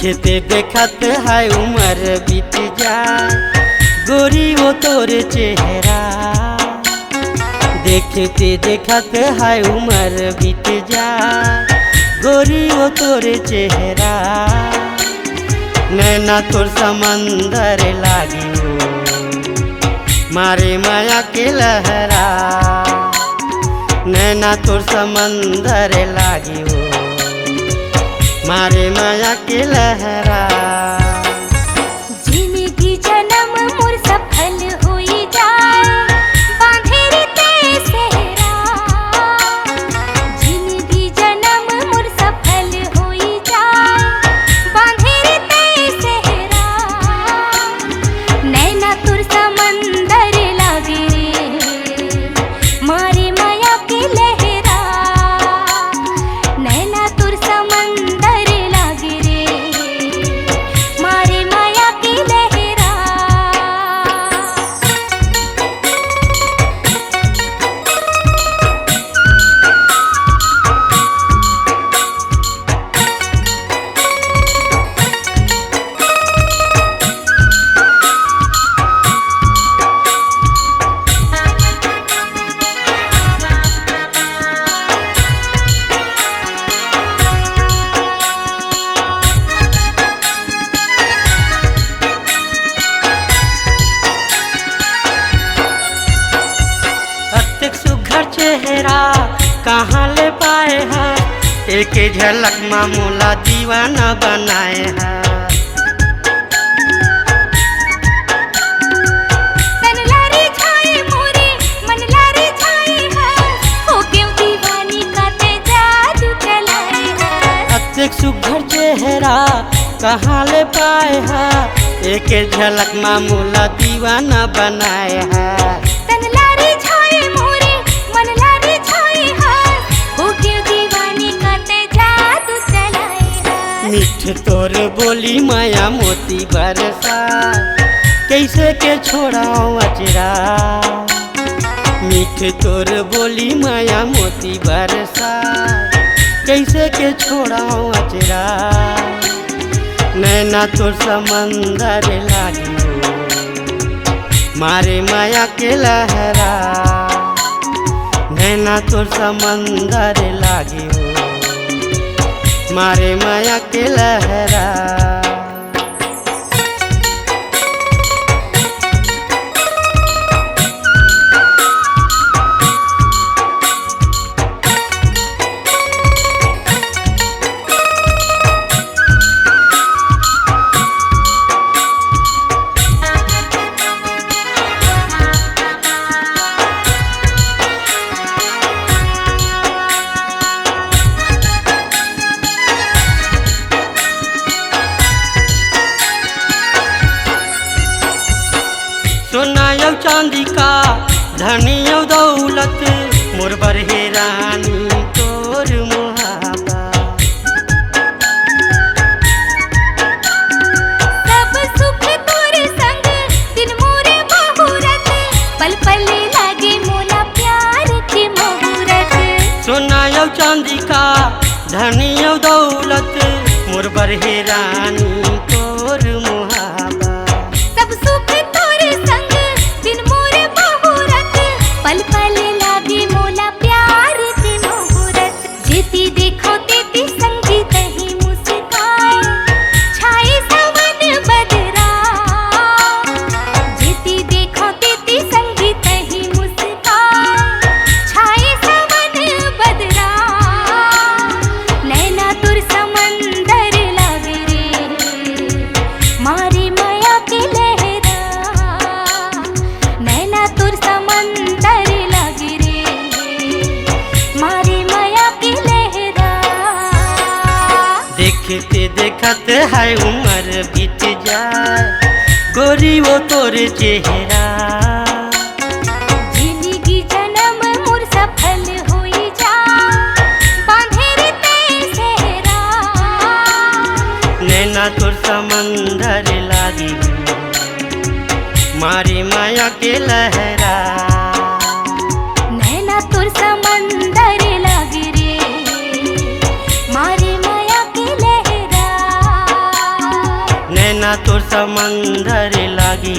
देखते देखत है उम्र बीत जाए गोरी वो तोर चेहरा। देखते देखत है उम्र बीत जाए गोरी वो तोर चेहरा। नैना तोर समंदर लागी हो मारे माया के लहरा। नैना तोर समंदर लागी हो मारे माया के लहरा। जिंदगी जन्म मोर सफल होई जाए बांधे रे ते सेहरा। जिंदगी जन्म मोर सफल होई जाए बांधे रे ते सेहरा। नैना तुर समंदर लागे रे मारे माया के लहरा। नैना तुर समंदर लागे रे मारे माया के लहरा। अत्यक सुघर चेहरा कहाँ ले पाए है एक झलक मामूला दीवाना बनाए है। तन लारी छाए मोरे मन लारी छाए है हो क्यों दीवानी का ते जादू चलाए है। अत्यक सुघर चेहरा कहाँ ले पाए है एक झलक मामूला दीवाना बनाए है। तन लारी छाए मोरे मन लारी छाए है हो क्यों दीवानी का ते जादू चलाए है। मीठ तोर बोली माया मोती बरसा कैसे के छोड़ाओ अचरा। मीठ तोर बोली माया मोती बरसा कैसे के छोड़ाओ अचरा। नैना तोर समंदर लागी हो मारे माया के लहरा। नैना तोर समंदर लागी हो मारे माया के लहरा। सोना यौ चांदी का धनी यौ दौलत मोर बरहे रानी तोर मुहाबा। सब सुख तोरे संग दिन मोरे बहुरत पल पल लागे मोला प्यार के मुहूर्त। सोना यौ चांदी का धनी यौ दौलत मोर बरहे रानी तोर मुहाबा। सब सुख तोरे संग दिन मोरे बहुरत पल पल लागे मोला प्यार के मुहूर्त। जेती देखो तेती संगीत ही मुस्काए छाए सावन बदरा। जेती देखो तेती संगीत ही मुस्काए छाए सावन बदरा। नैना तुर समंदर लागे रे मारे माया के लहरा। नैना तुर समंदर लागे रे मारे माया के लहरा। देखते देखत है उम्र बीत जाए गोरी वो तोर चेहरा। जिंदगी जन्म मोर सफल होई जा बांधे रे ते सेहरा। नैना तोर समंदर लागी मारी माया के लहरा। नैना तुर समंदर लागे रे मारे माया के लहरा। समंदर लागी